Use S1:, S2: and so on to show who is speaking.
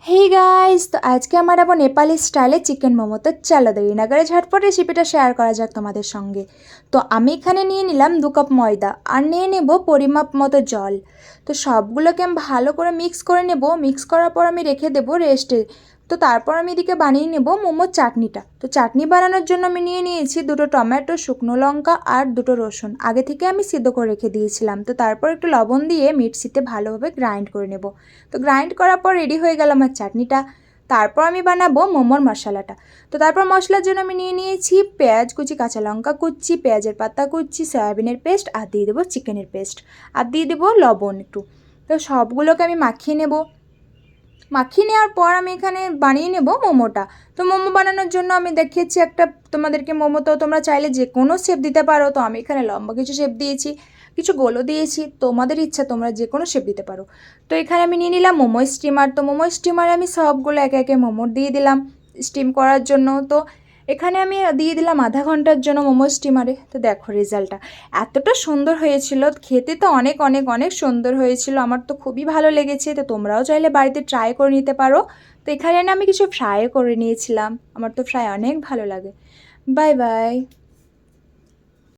S1: Hey guys, तो आज के हमारा वो नेपाली स्टाइले चिकेन मोमो। তো চলো দেরি না করে ঝটপট রেসিপিটা শেয়ার করা যাক তোমাদের সঙ্গে। তো আমি এখানে নিয়ে নিলাম 2 কাপ ময়দা আর নিয়ে নেব পরিমাপ মতো জল। তো সবগুলোকে আমি ভালো করে মিক্স করে নেব। মিক্স করার পর আমি রেখে দেব রেস্টে। তো তারপর আমি এদিকে বানিয়ে নেব মোমোর চাটনিটা। তো চাটনি বানানোর জন্য আমি নিয়ে নিয়েছি 2টো টমেটো, শুকনো লঙ্কা আর 2টো রসুন। আগে থেকে আমি সিদ্ধ করে রেখে দিয়েছিলাম। তো তারপর একটু লবণ দিয়ে মিক্সিতে ভালোভাবে গ্রাইন্ড করে নেব। তো গ্রাইন্ড করার পর রেডি হয়ে গেল আমার চাটনিটা। তারপর আমি বানাবো মোমোর মশলাটা। তো তারপর মশলার জন্য আমি নিয়ে নিয়েছি পেঁয়াজ কুচি, কাঁচা লঙ্কা কুচি, পেঁয়াজের পাতা কুচি, সয়াবিনের পেস্ট আর দিয়ে দেবো চিকেনের পেস্ট আর দিয়ে দেবো লবণ একটু। তো সবগুলোকে আমি মাখিয়ে নেব। মাখিয়ে নেওয়ার পর আমি এখানে বানিয়ে নেব মোমোটা। তো মোমো বানানোর জন্য আমি দেখিয়েছি একটা তোমাদেরকে মোমো। তো তোমরা চাইলে যে কোনো শেপ দিতে পারো। তো আমি এখানে লম্বা কিছু শেপ দিয়েছি, কিছু গোলও দিয়েছি, তোমাদের ইচ্ছা তোমরা যে কোনো শেপ দিতে পারো। তো এখানে আমি নিয়ে নিলাম মোমো স্টিমার। তো মোমো স্টিমারে আমি সবগুলো একে একে মোমো দিয়ে দিলাম স্টিম করার জন্য। তো এখানে আমি দিয়ে দিলাম আধা ঘন্টার জন্য মোমো স্টিমারে। তো দেখো রেজাল্টটা এতটা সুন্দর হয়েছিল, খেতে তো অনেক অনেক অনেক সুন্দর হয়েছিল। আমার তো খুবই ভালো লেগেছে। তো তোমরাও চাইলে বাড়িতে ট্রাই করে নিতে পারো। তো এখানে আমি কিছু ফ্রাইও করে নিয়েছিলাম, আমার তো ফ্রাই অনেক ভালো লাগে। Bye bye.